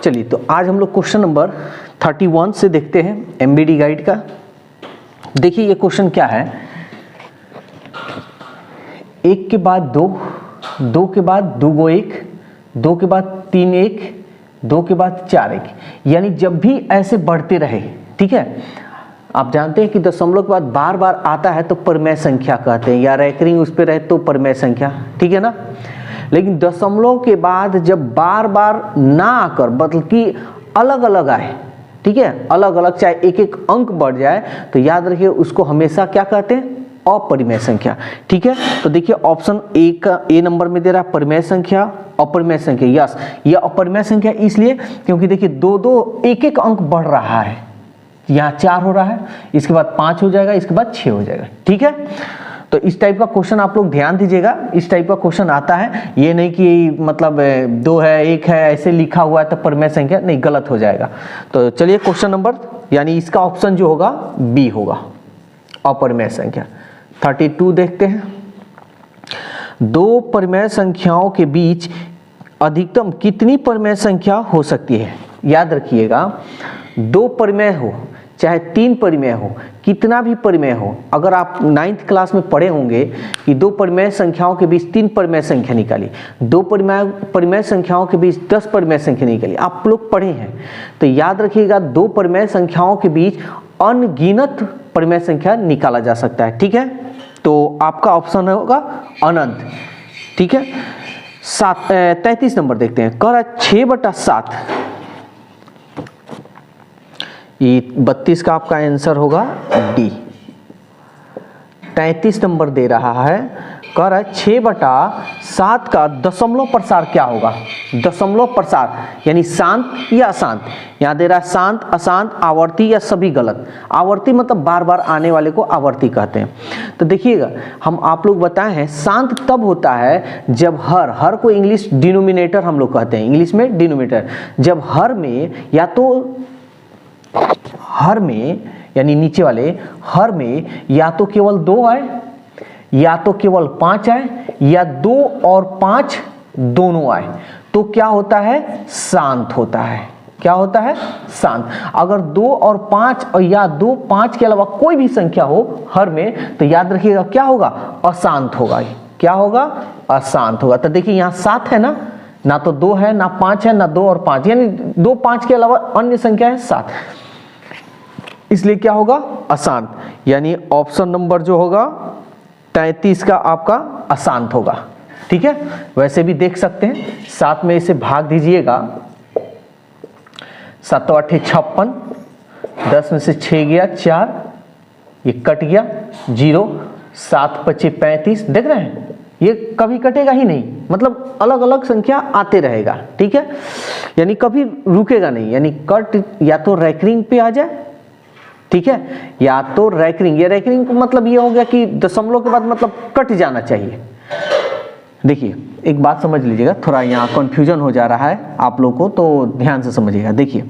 चलिए, तो आज हम लोग क्वेश्चन नंबर 31 से देखते हैं एमबीडी गाइड का। देखिए ये क्वेश्चन क्या है, 1 के बाद 2, 2 के बाद 2 गो 1, 2 के बाद 3 1, 2 के बाद 4 1, यानी जब भी ऐसे बढ़ते रहे, ठीक है। आप जानते हैं कि दशमलव के बाद बार बार आता है तो परिमेय संख्या कहते हैं, या रैकरिंग उस पर रहे तो परिमेय संख्या, ठीक है ना। लेकिन दशमलव के बाद जब बार बार ना आकर बल्कि अलग अलग आए, ठीक है, अलग अलग चाहे एक एक अंक बढ़ जाए, तो याद रखिए उसको हमेशा क्या कहते हैं, अपरिमेय संख्या, ठीक है। तो देखिए ऑप्शन ए का ए नंबर में दे रहा है परिमेय संख्या, अपरिमेय संख्या। यस, ये अपरिमेय संख्या इसलिए क्योंकि देखिए दो दो एक एक अंक बढ़ रहा है, यहाँ 4 हो रहा है, इसके बाद 5 हो जाएगा, इसके बाद 6 हो जाएगा, ठीक है। तो इस टाइप का क्वेश्चन आप लोग ध्यान दीजिएगा, इस टाइप का क्वेश्चन आता है, ये नहीं कि मतलब 2 है 1 है ऐसे लिखा हुआ है तो परिमेय संख्या नहीं, गलत हो जाएगा। तो चलिए क्वेश्चन नंबर, यानी इसका ऑप्शन जो होगा बी होगा, अपरिमेय संख्या। 32 देखते हैं, 2 परिमेय संख्याओं के बीच अधिकतम कितनी परिमेय संख्या हो सकती है। याद रखिएगा 2 परिमेय हो चाहे 3 परिमेय हो, कितना भी परिमेय हो, अगर आप 9th क्लास में पढ़े होंगे कि 2 परिमेय संख्याओं के बीच 3 परिमेय संख्या निकाली, 2 परिमेय संख्याओं के बीच 10 परिमेय संख्या निकाली, आप लोग पढ़े हैं। तो याद रखिएगा 2 परिमेय संख्याओं के बीच अनगिनत परिमेय संख्या निकाला जा सकता है, ठीक है। तो आपका ऑप्शन होगा अनंत, ठीक है। 33 नंबर देखते हैं, कह रहा है 6/7, ये 32 का आपका आंसर होगा डी। 33 नंबर दे रहा है, कह रहा है 6/7 का दशमलव प्रसार क्या होगा। दशमलव प्रसार यानी शांत या अशांत, यहाँ दे रहा है शांत, अशांत, आवर्ती या सभी गलत। आवर्ती मतलब बार बार आने वाले को आवर्ती कहते हैं। तो देखिएगा हम आप लोग बताए हैं शांत तब होता है जब हर को इंग्लिश डिनोमिनेटर हम लोग कहते हैं, इंग्लिश में डिनोमिनेटर, जब हर में या तो हर में यानी नीचे वाले हर में या तो केवल 2 आए या तो केवल 5 आए या 2 और 5 दोनों आए, तो क्या होता है, शांत होता है। क्या होता है, शांत। अगर 2 और 5 या 2 5 के अलावा कोई भी संख्या हो हर में, तो याद रखिएगा क्या होगा, अशांत होगा। क्या होगा, अशांत होगा। तो देखिए यहाँ 7 है ना तो 2 है ना 5 है ना 2 और 5, यानी 2 5 के अलावा अन्य संख्या है 7, इसलिए क्या होगा, अशांत। यानी ऑप्शन नंबर जो होगा 33 का आपका अशांत होगा, ठीक है। वैसे भी देख सकते हैं 7 में इसे भाग दीजिएगा, 7 8 56, 10 में से 6 गया 4, ये कट गया 0, 7 5 35, देख रहे हैं ये कभी कटेगा ही नहीं, मतलब अलग अलग संख्या आते रहेगा, ठीक है। यानी कभी रुकेगा नहीं, यानी कट या तो रैकरिंग पे आ जाए, ठीक है, या तो रैकरिंग। ये रैकरिंग मतलब ये हो गया कि दशमलव के बाद मतलब कट जाना चाहिए। देखिए एक बात समझ लीजिएगा, थोड़ा यहाँ कंफ्यूजन हो जा रहा है आप लोग को, तो ध्यान से समझिएगा। देखिए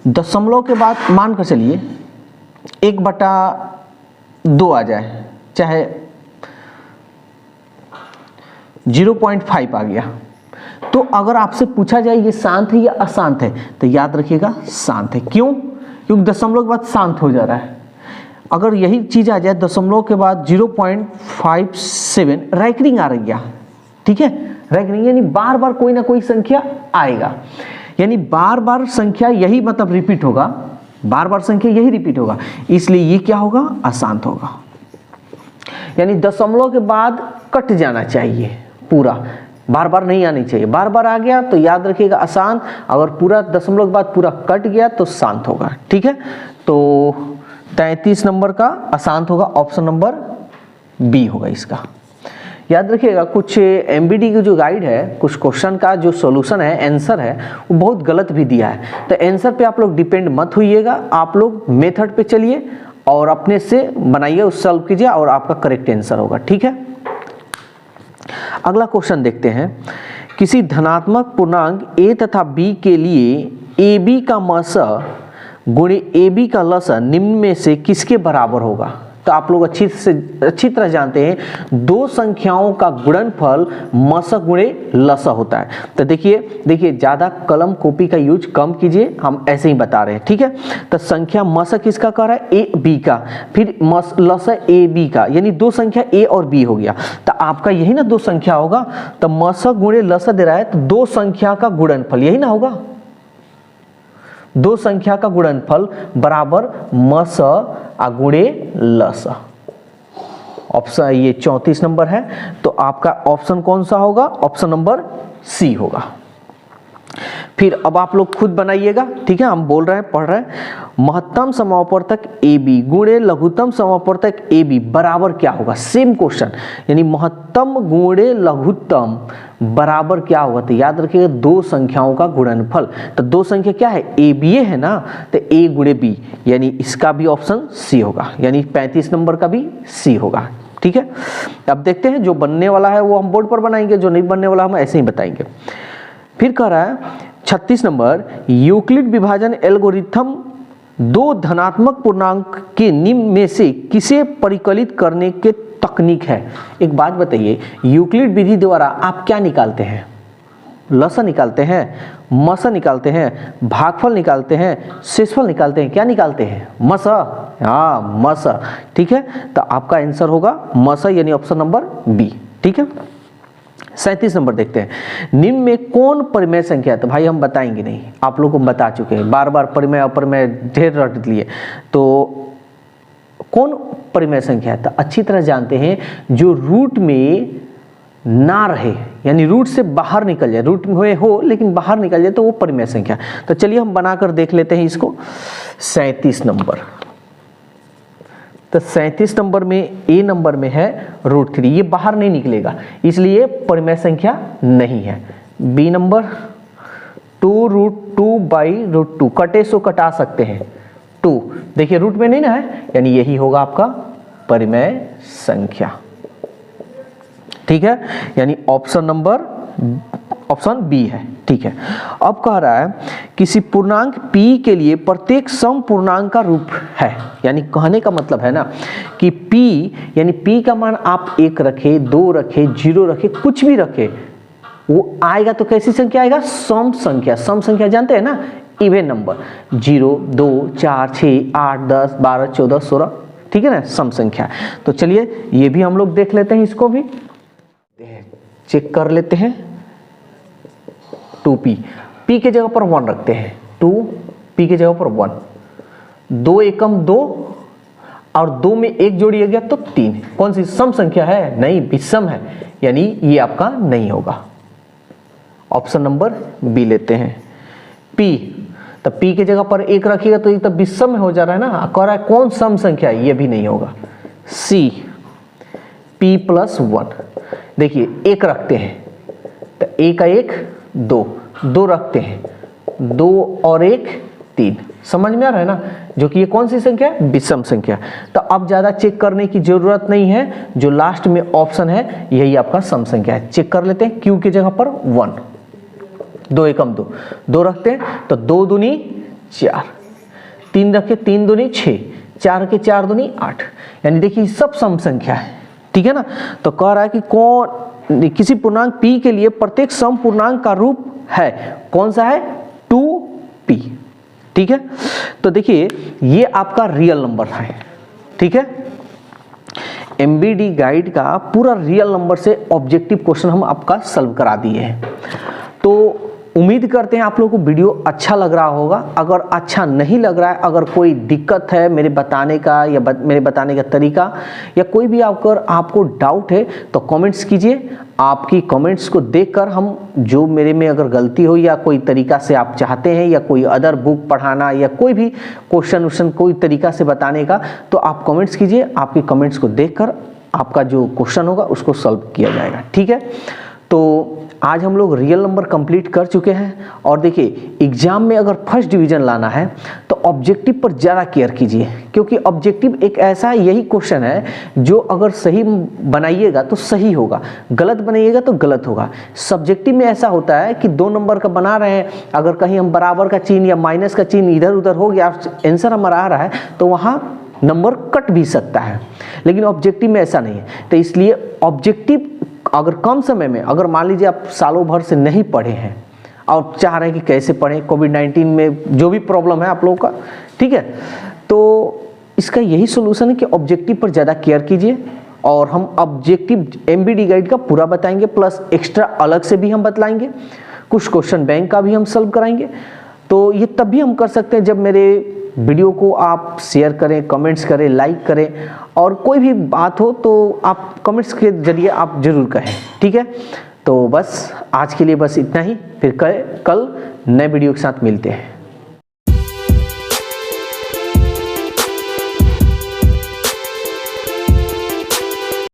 दशमलव के बाद मान कर चलिए 1/2 आ जाए, चाहे 0.5 आ गया, तो अगर आपसे पूछा जाए ये शांत है या अशांत है, तो याद रखिएगा शांत है। क्यों, क्योंकि दशमलव के बाद शांत हो जा रहा है। अगर यही चीज आ जाए दशमलव के बाद 0.57, रैकरिंग आ रही है, ठीक है, रैकरिंग यानी बार बार कोई ना कोई संख्या आएगा, यानी बार बार संख्या यही मतलब रिपीट होगा, बार बार संख्या यही रिपीट होगा, इसलिए ये क्या होगा, अशांत होगा। यानी दशमलव के बाद कट जाना चाहिए पूरा, बार बार नहीं आनी चाहिए। बार बार आ गया तो याद रखिएगा अशांत, अगर पूरा दशमलव के बाद पूरा कट गया तो शांत होगा, ठीक है। तो 33 नंबर का अशांत होगा, ऑप्शन नंबर बी होगा इसका। याद रखिएगा कुछ एमबीडी की जो गाइड है, कुछ क्वेश्चन का जो सॉल्यूशन है, आंसर है, वो बहुत गलत भी दिया है। तो आंसर पे आप लोग डिपेंड मत होइएगा, आप लोग मेथड पे चलिए और अपने से बनाइए, उस सॉल्व कीजिए और आपका करेक्ट आंसर होगा, ठीक है। अगला क्वेश्चन देखते हैं, किसी धनात्मक पूर्णांक a तथा b के लिए ab का मस गुणे ab का लस निम्न में से किसके बराबर होगा। तो आप लोग अच्छी तरह जानते हैं दो संख्याओं का गुणनफल मस गुणे लस होता है। तो देखिए ज़्यादा कलम कॉपी का यूज कम कीजिए, हम ऐसे ही बता रहे हैं, ठीक है। तो संख्या मस किसका कर रहा है, ए बी का, फिर मस लस ए बी का, यानी दो संख्या ए और बी हो गया। तो आपका यही ना दो संख्या होगा, तो मस गुणे लस दे रहा है तो दो संख्या का गुणनफल यही ना होगा, दो संख्या का गुणनफल बराबर मस गुणे लस। ऑप्शन ये 34 नंबर है, तो आपका ऑप्शन कौन सा होगा, ऑप्शन नंबर सी होगा। फिर अब आप लोग खुद बनाइएगा, ठीक है, हम बोल रहे हैं पढ़ रहे हैं। महत्तम समापवर्तक ए बी गुणे लघुत्तम समापवर्तक ए बी बराबर क्या होगा, सेम क्वेश्चन, यानी महत्तम गुणे लघुत्तम बराबर क्या होगा। तो याद रखिएगा दो संख्याओं का गुणनफल, तो दो संख्या क्या है, ए बी है ना, तो ए गुणे बी, यानी इसका भी ऑप्शन सी होगा, यानी 35 नंबर का भी सी होगा, ठीक है। अब देखते हैं जो बनने वाला है वो हम बोर्ड पर बनाएंगे, जो नहीं बनने वाला हम ऐसे ही बताएंगे। फिर कह रहा है 36 नंबर, यूक्लिड विभाजन एल्गोरिथम दो धनात्मक पूर्णांक के निम्न में से किसे परिकलित करने के तकनीक है। एक बात बताइए, यूक्लिड विधि द्वारा आप क्या निकालते हैं, लसा निकालते हैं, मसा निकालते हैं, भागफल निकालते हैं, शेषफल निकालते हैं, क्या निकालते हैं, मसा, हाँ मसा, ठीक है। तो आपका आंसर होगा मसा, यानी ऑप्शन नंबर बी, ठीक है। 37 नंबर देखते हैं, निम्न में कौन परिमेय संख्या है। तो भाई हम बताएंगे नहीं, आप लोगों को बता चुके हैं, बार बार परिमेय अपरिमेय ढेर रट लिए, तो कौन परिमेय संख्या है। तो अच्छी तरह जानते हैं जो रूट में ना रहे, यानी रूट से बाहर निकल जाए, रूट में हो लेकिन बाहर निकल जाए, तो वो परिमेय संख्या। तो चलिए हम बनाकर देख लेते हैं इसको। 37 नंबर, तो 37 नंबर में ए नंबर में है √3, ये बाहर नहीं निकलेगा, इसलिए परिमेय संख्या नहीं है। बी नंबर 2√2/√2, कटे सो कटा सकते हैं, 2 देखिए रूट में नहीं ना है, यानी यही होगा आपका परिमेय संख्या, ठीक है, यानी ऑप्शन बी है, ठीक है। अब कह रहा है किसी पूर्णांक p के लिए प्रत्येक सम पूर्णांक का रूप है, यानी कहने का मतलब है ना कि p, यानी p का मान आप 1 रखे, 2 रखे, 0 रखे, कुछ भी रखे, वो आएगा तो कैसी संख्या आएगा, सम संख्या। सम संख्या जानते हैं ना, इवन नंबर, 0, 2, 4, 6, 8, 10, 12, 14, 16, ठीक है ना, सम संख्या। तो चलिए ये भी हम लोग देख लेते हैं, इसको भी चेक कर लेते हैं। 2p, p के जगह पर 1 रखते हैं, 2p के जगह पर 1, 2 एकम 2 और 2 में 1 जोड़िए गया तो 3, कौन सी सम संख्या है, नहीं विषम है, यानी ये आपका नहीं होगा। ऑप्शन नंबर बी लेते हैं, p, तो p के जगह पर 1 रखिएगा तो ये तो विषम हो जा रहा है ना, कह रहा है कौन सम संख्या है, ये भी नहीं होगा। c, p + 1, देखिए 1 रखते हैं तो 1 का 1 2 रखते हैं, 2 और 1 3, समझ में आ रहा है ना, जो कि ये कौन सी संख्या है, विषम संख्या। तो अब ज्यादा चेक करने की जरूरत नहीं है, जो लास्ट में ऑप्शन है यही आपका सम संख्या है। चेक कर लेते हैं, q के जगह पर 1, 2 एकम 2 रखते हैं तो 2 दूनी 4, 3 रखे, 3 दूनी 6, 4 के 4 दूनी 8, यानी देखिए सब सम संख्या है, ठीक है ना। तो कह रहा है कि कौन किसी पूर्णांक p के लिए प्रत्येक सम पूर्णांक का रूप है, कौन सा है, 2p, ठीक है। तो देखिए ये आपका रियल नंबर है, ठीक है। एमबीडी गाइड का पूरा रियल नंबर से ऑब्जेक्टिव क्वेश्चन हम आपका सॉल्व करा दिए हैं। तो उम्मीद करते हैं आप लोगों को वीडियो अच्छा लग रहा होगा। अगर अच्छा नहीं लग रहा है, अगर कोई दिक्कत है मेरे बताने का या मेरे बताने का तरीका, या कोई भी आपको डाउट है तो कमेंट्स कीजिए। आपकी कमेंट्स को देखकर हम जो मेरे में अगर गलती हो या कोई तरीका से आप चाहते हैं या कोई अदर बुक पढ़ाना या कोई भी क्वेश्चन कोई तरीका से बताने का, तो आप कमेंट्स कीजिए। आपके कमेंट्स को देखकर आपका जो क्वेश्चन होगा उसको सॉल्व किया जाएगा, ठीक है। तो आज हम लोग रियल नंबर कंप्लीट कर चुके हैं। और देखिए एग्जाम में अगर फर्स्ट डिवीजन लाना है तो ऑब्जेक्टिव पर ज़्यादा केयर कीजिए, क्योंकि ऑब्जेक्टिव एक ऐसा यही क्वेश्चन है जो अगर सही बनाइएगा तो सही होगा, गलत बनाइएगा तो गलत होगा। सब्जेक्टिव में ऐसा होता है कि 2 नंबर का बना रहे हैं, अगर कहीं हम बराबर का चिन्ह या माइनस का चिन्ह इधर उधर हो गया, आंसर हमारा आ रहा है तो वहाँ नंबर कट भी सकता है, लेकिन ऑब्जेक्टिव में ऐसा नहीं है। तो इसलिए ऑब्जेक्टिव अगर कम समय में, अगर मान लीजिए आप सालों भर से नहीं पढ़े हैं और चाह रहे हैं कि कैसे पढ़ें, कोविड-19 में जो भी प्रॉब्लम है आप लोगों का, ठीक है, तो इसका यही सोल्यूशन है कि ऑब्जेक्टिव पर ज़्यादा केयर कीजिए। और हम ऑब्जेक्टिव एमबीडी गाइड का पूरा बताएंगे, प्लस एक्स्ट्रा अलग से भी हम बतलाएंगे, कुछ क्वेश्चन बैंक का भी हम सॉल्व कराएंगे। तो ये तब भी हम कर सकते हैं जब मेरे वीडियो को आप शेयर करें, कमेंट्स करें, लाइक करें, और कोई भी बात हो तो आप कमेंट्स के जरिए आप जरूर कहें, ठीक है। तो बस आज के लिए बस इतना ही, फिर कल नए वीडियो के साथ मिलते हैं।